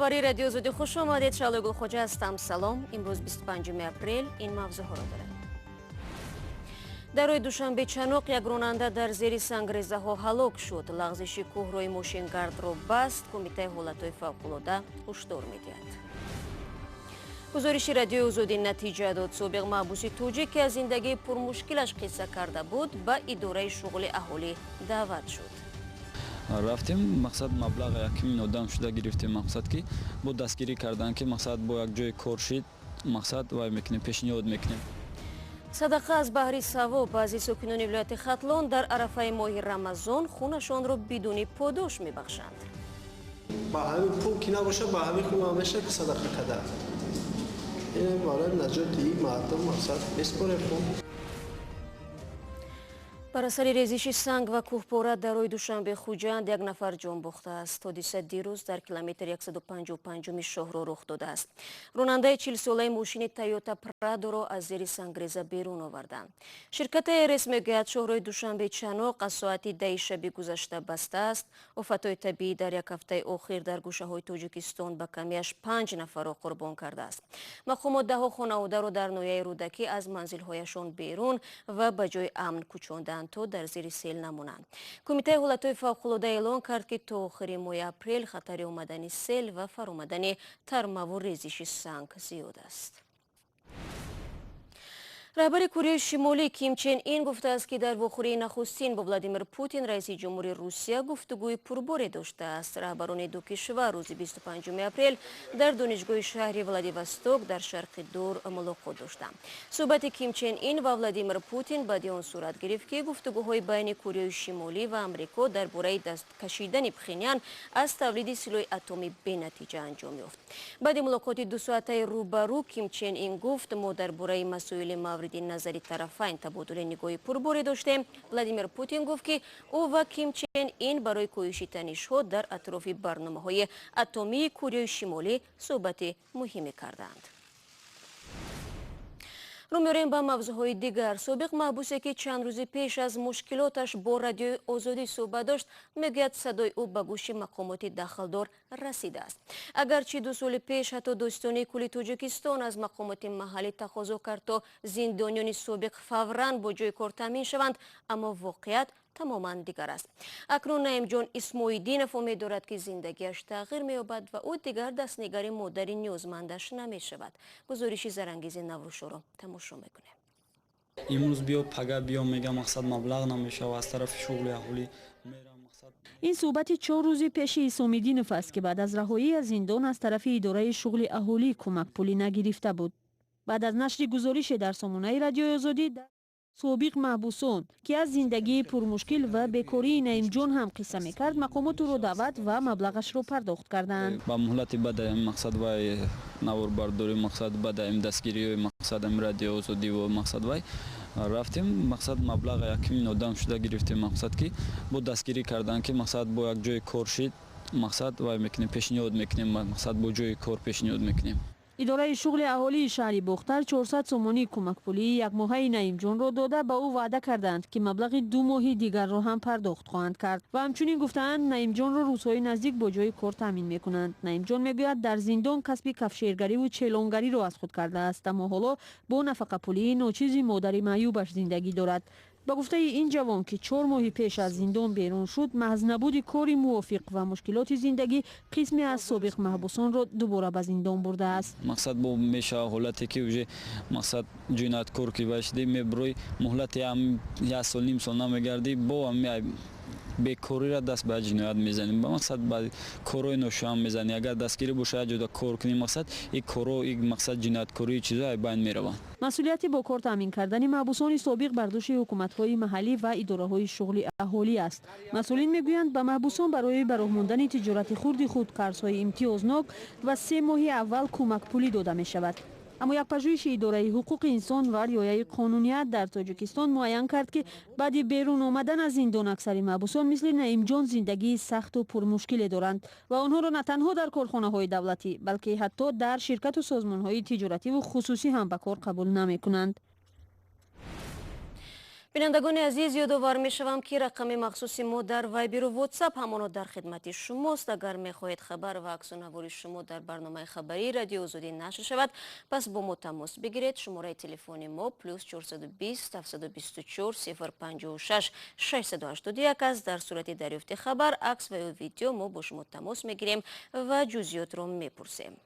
Ахбори Радио Озодӣ хуш омадед. Шалои Гулхоҷа ҳастам. Салом. Имрӯз 25 апрел ин мавзӯъҳоро дорем. дар рӯи Душанбе-Чаноқ як ронанда дар зери сангрезаҳо ҳалок шуд. Лағзиши кӯҳрои мошингардро баст. Кумитаи ҳолатҳои фавқулода ҳушдор медиҳад. гузориши Радиои Озодӣ натиҷа дод. Собиқ маҳбуси тоҷик ки аз зиндагии пурмушкилаш қисса карда буд, ба идораи шуғли аҳолӣ даъват шуд. рафтем мақсад маблағ 1 миллион одам шуда гирифтем. мақсад ки бо дастгирӣ кардан ки мақсад бо як ҷои кор шид мақсад вай мекунем, пешниҳод мекунем. садақа аз баҳри савоб. баъзи сокинони вилояти Хатлон дар арафаи моҳи Рамазон хунашонро бидуни подош мебахшанд. ба ҳамин пул ки набоша ба ҳамин хун ҳамеша садақа кардан. ин барои наҷоти мардум мақсад беспорем. бар асари резиши санг ва кӯҳпора дар рӯи Душанбе Хуҷанд як нафар ҷон бохтааст. ҳодиса дирӯз дар километри 155 шоҳро рух додааст. ронандаи 40 солаи мошини Тойота Прадоро аз зери сангреза берун оварданд. ширкати РС мегӯяд шоҳрои Душанбе-Чаноқ аз соати 10 шаби гузашта бастааст. офатҳои табиӣ дар як ҳафтаи охир дар гӯшаҳои Тоҷикистон ба камиаш 5 нафарро қурбон кардааст. мақомот даҳо хонаводаро дар ноҳияи рӯдакӣ аз манзилҳояшон берун ва ба ҷои амн кӯчонданд то дар зери сел намонанд. Кумитаи ҳолатҳои фавқулода эълон кард ки то охири моҳи апрел хатари омадани сел ва фаромадани тармаву резиши санг зиёд аст. раҳбари Кореяи Шимолӣ Ким Чен Ун гуфтааст ки дар вохӯрии нахустин бо Владимир Путин раиси ҷумҳури Русия гуфтугӯи пурборе доштааст. раҳбарони ду кишвар рӯзи 25 апрел дар донишгоҳи шаҳри Владивосток дар шарқи Дур мулоқот доштанд. суҳбати Ким Чен Ун ва Владимир Путин баъди он сурат гирифт ки гуфтугӯҳои байни Кореяи Шимолӣ ва Амрико дар бораи дасткашидани Пхеньян аз тавлиди силоҳи атомӣ бенатиҷа анҷом ёфт. баъди мулоқоти дусоатаи рӯбарӯ Ким Чен Ун гуфт: мо дар бораи масоили мавриди назари тарафайн табодули нигоҳи пурборе доштем. Владимир Путин гуфт ки ӯ ва Ким Чен Ун барои кӯҳиши танишҳо дар атрофи барномаҳои атомии Кореяи Шимолӣ суҳбати муҳиме карданд. рӯ меорем ба мавзӯъҳои дигар. собиқ маҳбусе ки чанд рӯзи пеш аз мушкилоташ бо Радиои Озодӣ суҳбат дошт, мегӯяд садои ӯ ба гӯши мақомоти дахлдор расидааст. агарчи 2 соли пеш ҳатто достони кули Тоҷикистон аз мақомоти маҳаллӣ тақозо кард то зиндониёни собиқ фавран бо ҷои кор таъмин шаванд, аммо воқеият тамоман дигар аст. акнун Наимҷон Исмоиддинов умед дорад ки зиндагиаш тағйир меёбад ва ӯ дигар дастнигари модари ниёзмандаш намешавад. гузориши зарангези Наврӯшоро тамошо мекунем. имрӯз биё пага биё мега мақсад маблағ намешава аз тарафи шуғли аҳолӣ мера мақсад. ин суҳбати 4 рӯзи пеши Исомиддинов аст ки баъд аз раҳоӣ аз зиндон аз тарафи идораи шуғли аҳолӣ кӯмакпулӣ нагирифта буд. баъд аз нашри гузорише дар сомонаи Радиои Озодӣ собиқ маҳбусон ки аз зиндагии пурмушкил ва бекории Наимҷон ҳам қисса мекард, мақомот ӯро даъват ва маблағашро пардохт карданд. ба муҳлати бадаем мақсад вай наворбардори мақсад бадаем дастгириёи мақсадам Радиои Озодӣ ва мақсад вай рафтем мақсад маблағ 1 миллион одам шуда гирифтем. мақсад ки бо дастгирӣ кардан ки мақсад бо як ҷои кор шид мақсад вай мекунем, пешниҳод мекунем, мақсад бо ҷои кор пешниҳод мекунем. идораи шуғли аҳолии шаҳри Бохтар 400 сомонии кӯмакпулии якмоҳаи Наимҷонро дода ба ӯ ваъда карданд ки маблағи 2 моҳи дигарро ҳам пардохт хоҳанд кард ва ҳамчунин гуфтаанд Наимҷонро рӯзҳои наздик бо ҷои кор таъмин мекунанд. Наимҷон мегӯяд дар зиндон касби кафшергариву челонгариро аз худ кардааст, аммо ҳоло бо нафақапулии ночизи модари маъюбаш зиндагӣ дорад. ба гуфтаи ин ҷавон ки 4 моҳи пеш аз зиндон берун шуд, маҳз набуди кори мувофиқ ва мушкилоти зиндагӣ қисме аз собиқ маҳбусонро дубора ба зиндон бурдааст. мақсад бо мешава ҳолате ки уже мақсад ҷинояткор ки башди меброи муҳлати 1 сол ним сол намегарди бо бекорира даст ба ҷиноят мезанем. ба мақсад ба корҳои ношуам мезанем. агар дастгирӣ боша як ҷода кор кунем мақсад ин корҳо ин мақсад ҷинояткории чизо ай байн мераванд. масъулияти бо кор таъмин кардани маҳбусони собиқ бар дӯши ҳукуматҳои маҳаллӣ ва идораҳои шуғли аҳолӣ аст. масъулин мегӯянд ба маҳбусон барои ба роҳ мондани тиҷорати хурди худ қарзҳои имтиёзнок ва 3 моҳи аввал кӯмакпулӣ дода мешавад. аммо як пажӯҳиши идораи ҳуқуқи инсон ва риояи қонуният дар Тоҷикистон муайян кард ки баъди берун омадан аз зиндон аксари маҳбусон мисли Наимҷон зиндагии сахту пурмушкиле доранд ва онҳоро на танҳо дар корхонаҳои давлатӣ, балки ҳатто дар ширкату созмонҳои тиҷоративу хусусӣ ҳам ба кор қабул намекунанд. بینندگان عزیز، یادآور می‌شوم که رقم مخصوصی ما در وایبر و واتساپ همانا در خدمت شماست. اگر می‌خواهید خبر و عکس العمل شما در برنامه خبری رادیو آزادی نشر شود، پس با ما تماس بگیرید. شماره تلفن ما +420 724 056 681 است. در صورت دریافت خبر، عکس و یا ویدیو ما با شما تماس می‌گیریم و جزئیات را می‌پرسیم.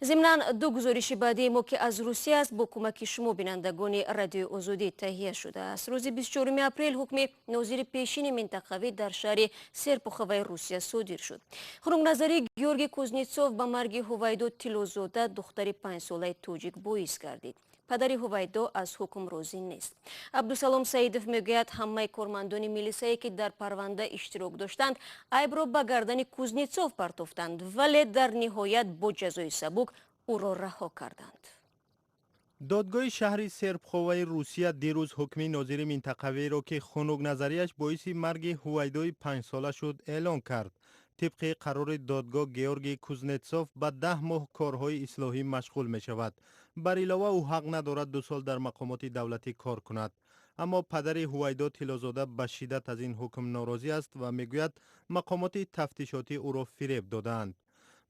ضمناً دو گزارش بعدی ما که از روسیه است با کمک شما بینندگان رادیو آزادی تهیه شده است. روز 24 اپریل حکم ناظر پیشین منطقوی در شهر سرپخوی روسیه صادر شد. خنک‌نظری گیورگی کوزنیتسوف به مرگ ҳувайдо тилозода دختر 5 ساله توجیک باعث گردید. падари ҳувайдо аз ҳукм розӣ нест. абдусалом саидов мегӯяд ҳамаи кормандони милисие ки дар парванда иштирок доштанд айбро ба гардани кузнецов партофтанд, вале дар ниҳоят бо ҷазои сабук ӯро раҳо карданд. додгоҳи шаҳри сербховаи русия дирӯз ҳукми нозири минтақавиеро ки хунукназарияш боиси марги ҳувайдои 5 сола шуд эълон кард. طبق قرار دادگاه گیورگی کوزنتسوف با 10 ماه کارهای اصلاحی مشغول می شود. بر علاوه او حق ندارد 2 سال در مقامات دولتی کار کند. اما پدر ҳувайдо тилозода به شدت از این حکم ناراضی است و میگوید مقامات تفتیشاتی او را فریب دادند.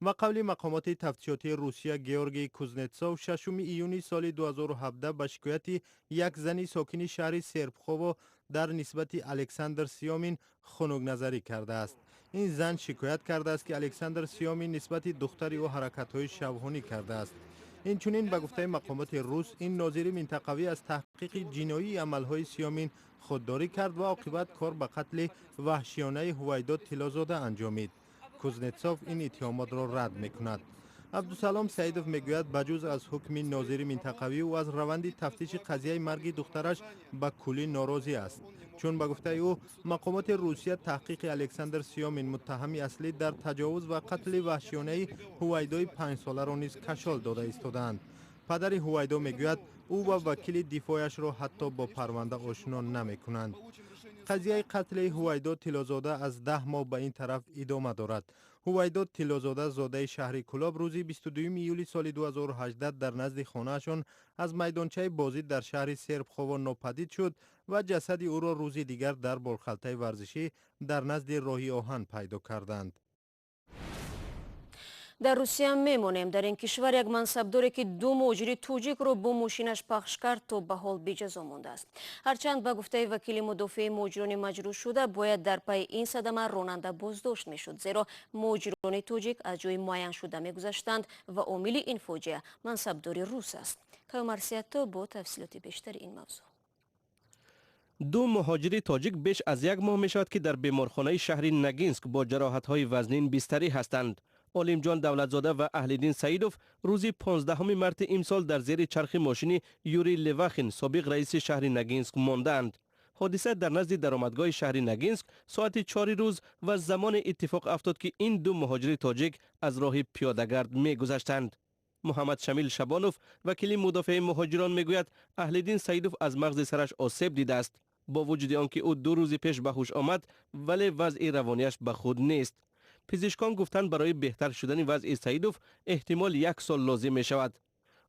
و قبل مقامات تفتیشاتی روسیه گیورگی کوزنتسوف 6 ایونی سال 2017 به شکایت یک زنی ساکن شهر سربخوو در نسبت الکساندر سیامین خنک‌نظری کرده است. این زن شکایت کرده است که الکساندر سیامین نسبت دختری او حرکت‌های شبحانی کرده است. اینچنین به گفته مقامات روس این ناظر منطقوی از تحقیق جنایی عمل‌های سیامین خودداری کرد و عاقبت کار به قتل وحشیانه ҳувайдо тилозода انجامید. کوزنتسوف این اتهامات را رد می‌کند. عبدالسلام سعیدوف میگوید بجز از حکم ناظر منطقوی و از روند تفتیش قضیه مرگ دخترش به کلی ناراضی است. چون به گفته او مقامات روسیه تحقیق الکساندر سیامین متهم اصلی در تجاوز و قتل وحشیانه ҳувайдои 5 ساله را نیز کشال داده ایستادند. پدر ҳувайдо میگوید او و وکیل دفاعش را حتی با پرونده آشنا نمی‌کنند. قضیه قتل ҳувайдо тилозода از 10 ماه به این طرف ادامه دارد. ҳувайдо тилозода زاده شهر کلاب روز 22 ایولی سال 2018 در نزد خانه‌شان از میدانچه بازی در شهر سربخوو ناپدید شد و جسد او را روز دیگر در بالخلطه ورزشی در نزد راهی آهن پیدا کردند. در روسیه هم میمانیم. در این کشور یک منصبداری که 2 مهاجری توجیک رو با ماشینش پخش کرد تا به حال بی‌جزا مانده است. هرچند به گفته وکیل مدافع مهاجران مجروح شده باید در پی این صدمه راننده بازداشت میشد، زیرا مهاجران توجیک از جای معین شده میگذشتند و عامل این فاجعه منصبداری روس است. کایومرسیاتو با تفصیلات بیشتر این موضوع. 2 مهاجری تاجیک بیش از 1 ماه می شود که در بیمارخانه شهر نگینسک با جراحت‌های وزنین بستری هستند. عالمجان دولتزاده و اهل‌دین سعیدوف روز 15 مارس امسال در زیر چرخ ماشین یوری لواخین سابق رئیس شهر نگینسک ماندند. حادثه در نزد درآمدگاه شهر نگینسک ساعت 4 روز و زمان اتفاق افتاد که این 2 مهاجر تاجیک از راه پیاده‌گرد می‌گذشتند. محمد شمیل شبانوف وکیل مدافع مهاجران میگوید اهل‌دین سعیدوف از مغز سرش آسیب دیده است. با وجود آنکه او 2 روز پیش به هوش آمد ولی وضع روانیش به خود نیست. پزشکان گفتند برای بهتر شدن وضع سعیدوف احتمال 1 سال لازم می شود.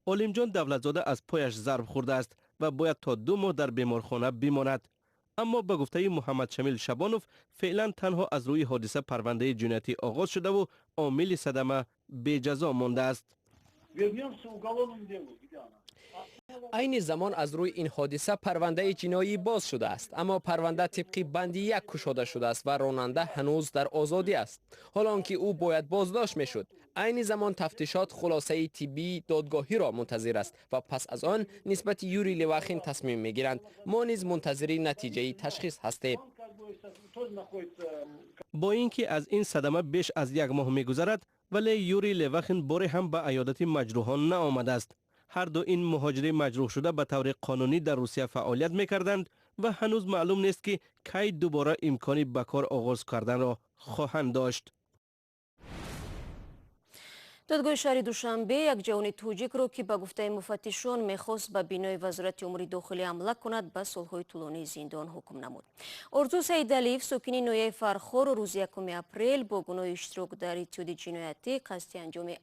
عالمجان دولتزاده از پایش ضرب خورده است و باید تا 2 ماه در بیمارخانه بماند. اما به گفته محمد شمیل شبانوف فعلا تنها از روی حادثه پرونده جنایتی آغاز شده و عامل صدمه بی‌جزا مانده است. عین زمان از روی این حادثه پرونده جنایی باز شده است، اما پرونده طبق بند 1 گشوده شده است و راننده هنوز در آزادی است، حال آنکه او باید بازداشت میشد. عین زمان تفتیشات خلاصه طبی دادگاهی را منتظر است و پس از آن نسبت یوری لواخین تصمیم میگیرند. ما نیز منتظر نتیجه تشخیص هستیم. با اینکه از این صدمه بیش از 1 ماه میگذرد ولی یوری لواخین باری هم به عیادت مجروحان نآمده است. هر دو این مهاجری مجروح شده به طور قانونی در روسیه فعالیت میکردند و هنوز معلوم نیست که کی دوباره امکانی به کار آغاز کردن را خواهند داشت. додгоҳи шаҳри Душанбе як ҷавони тоҷикро ки ба гуфтаи муфаттишон мехост ба бинои вазорати умури дохилӣ ҳамла кунад ба солҳои тӯлонии зиндон ҳукм намуд. Орзу Саидалиев сокини ноҳияи Фархор рӯзи 1 апрел бо гуноҳи иштирок дар иттиҳоди ҷиноятӣ қасди анҷоми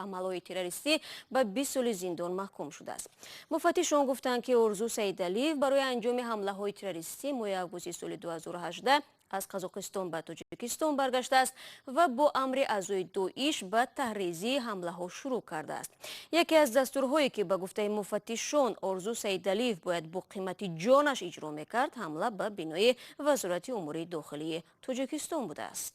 амалҳои террористӣ ба 20 соли зиндон маҳкум шудааст. Муфаттишон гуфтанд ки Орзу Саидалиев барои анҷоми ҳамлаҳои террористӣ моҳи августи соли 2018 аз Қазоқистон ба Тоҷикистон баргаштааст ва бо амри аъзои Доиш ба таҳризии ҳамлаҳо шурӯъ кардааст. Яке аз дастурҳое ки ба гуфтаи муфаттишон Орзу Саидалиев бояд бо қимати ҷонаш иҷро мекард, ҳамла ба бинои вазорати умури дохилии Тоҷикистон будааст.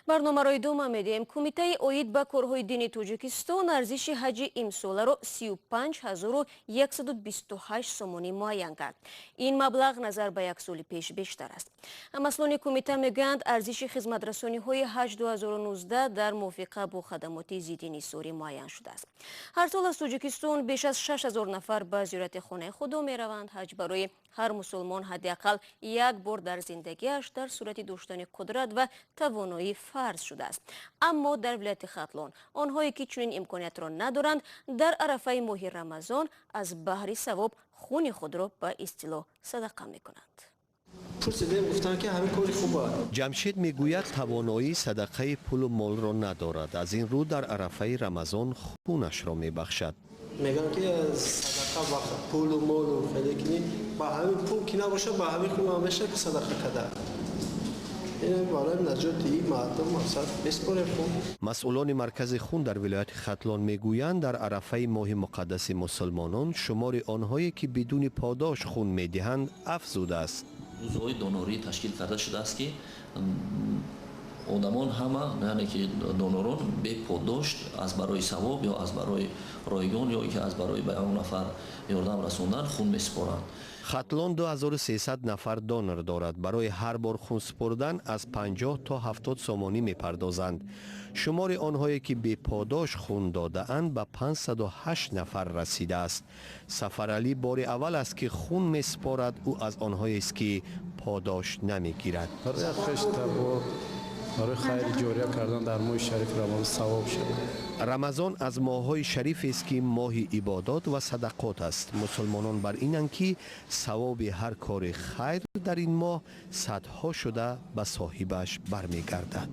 барномаро идома медиҳем. Кумитаи оид ба корҳои дини Тоҷикистон арзиши ҳаҷи имсоларо 35128 сомонӣ муайян кард. Ин маблағ назар ба як соли пеш бештар аст. Масъулони кумита мегӯянд арзиши хизматрасониҳои ҳаҷ 2019 дар мувофиқа бо хадамоти зидди нисорӣ муайян шудааст. Ҳар сол аз Тоҷикистон беш аз 6000 нафар ба зиёрати хонаи худо мераванд. Ҳаҷ барои ҳар мусулмон ҳадди ақал як бор дар зиндагиаш дар сурати доштани қудрат ва тавоноӣ фарз шудааст. Аммо дар вилояти Хатлон онҳое ки чунин имкониятро надоранд дар арафаи моҳи Рамазон аз баҳри савоб хуни худро ба истилоҳ садақа мекунанд. ҷамшед мегӯяд тавоноии садақаи пулу молро надорад. аз ин рӯ дар арафаи Рамазон хунашро мебахшад. мегӯям ки садақа ба пулу молу хеле ки ба ҳамин пул ки набошад ба ҳамин хун ҳамеша ки садақа кард. масъулони маркази хун дар вилояти Хатлон мегӯянд дар арафаи моҳи муқаддаси мусулмонон шумори онҳое ки бидуни подош хун медиҳанд афзудааст. рӯзҳои донорӣ ташкил карда шудааст ки одамон ҳама яъне ки донорон беподошт аз барои савоб ё аз барои ройгон ё ки аз барои ба он нафар ёрдам расондан хун месупоранд. Хатлон 2300 нафар донор дорад. барои ҳар бор хун супурдан аз 50 то 70 сомонӣ мепардозанд. шумори онҳое ки беподош хун додаанд ба 508 нафар расидааст. Сафаралӣ бори аввал аст ки хун месупорад. ӯ аз онҳоест ки подош намегирад. барои хайри ҷория кардан дар моҳи шарифи рамазон савоб шуда. рамазон аз моҳҳои шарифест ки моҳи ибодот ва садақот аст. мусулмонон бар инанд ки савоби ҳар кори хайр дар ин моҳ садҳо шуда ба соҳибаш бармегардад.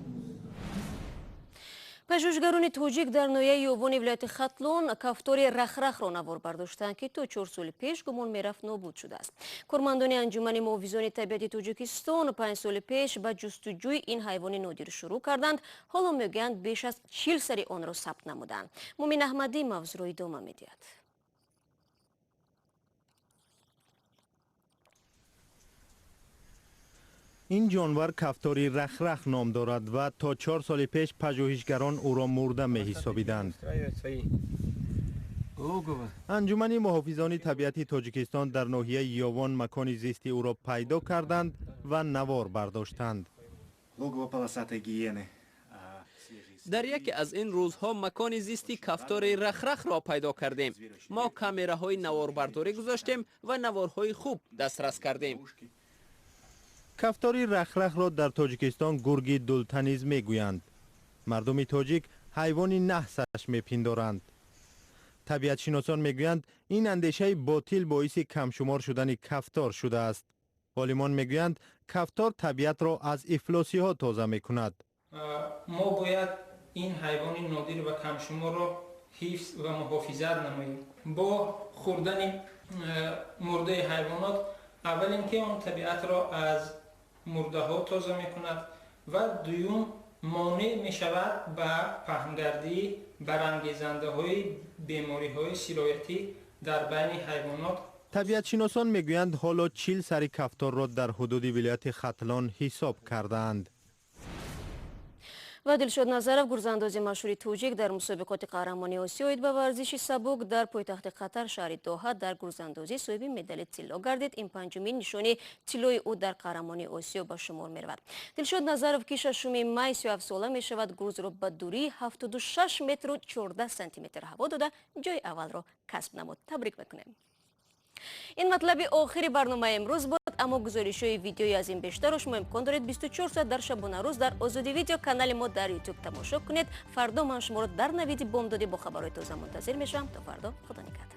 пажӯҳишгарони тоҷик дар ноҳияи ёвони вилояти Хатлон кафтори рахрахро навор бардоштанд ки то 4 соли пеш гумон мерафт нобуд шудааст. кормандони анҷумани муҳофизони табиати Тоҷикистон 5 соли пеш ба ҷустуҷӯи ин ҳайвони нодир шурӯъ карданд. ҳоло мегӯянд беш аз 40 сари онро сабт намуданд. Мумин Аҳмадӣ мавзӯъро идома медиҳад. ин ҷонвар кафтори рахрах ном дорад ва то 4 соли пеш пажӯҳишгарон ӯро мурда меҳисобиданд. анҷумани муҳофизони табиати Тоҷикистон дар ноҳияи Ёвон макони зисти ӯро пайдо карданд ва навор бардоштанд. дар яке аз ин рӯзҳо макони зисти кафтори рахрахро пайдо кардем. мо камераҳои наворбардорӣ гузоштем ва наворҳои хуб дастрас кардем. кафтори рахрахро дар Тоҷикистон гурги дултаниз мегӯянд. мардуми тоҷик ҳайвони наҳсаш мепиндоранд. табиатшиносон мегӯянд ин андешаи ботил боиси камшумор шудани кафтор шудааст. олимон мегӯянд кафтор табиатро аз ифлосиҳо тоза мекунад. мо бояд ин ҳайвони нодир ва камшуморро ҳифз ва муҳофизат намоем. бо хӯрдани мурдаи ҳайвонот аввал ин ки он табиатро аз мурдаҳо тоза мекунад ва дуюм монеъ мешавад ба паҳнгардии барангезандаҳои бемориҳои сироятӣ дар байни ҳайвонот. табиатшиносон мегӯянд ҳоло 40 сари кафторро дар ҳудуди вилояти Хатлон ҳисоб кардаанд. ва Дилшод Назаров, гурзандози машҳури тоҷик дар мусобиқоти қаҳрамонии Осиё оид ба варзиши сабук дар пойтахти Қатар шаҳри Доҳа дар гурзандозӣ соҳиби медали тилло гардид. ин панҷумин нишони тиллои ӯ дар қаҳрамонии Осиё ба шумор меравад. Дилшод Назаров ки 6 май 37 сола мешавад, гурзро ба дурии 76 метру 14 сантиметр ҳаво дода ҷои аввалро касб намуд. табрик мекунем. ин матлаби охири барномаи имрӯз буд. аммо гузоришҳои видеои аз ин бештарро шумо имкон доред 24 соат дар шабона рӯз дар озодӣ видео канали мо дар YouTube тамошо кунед. Фардо ман шуморо дар навиди бомдодӣ бо хабарҳои тоза мунтазир мешавам. То фардо, худо нигҳдор.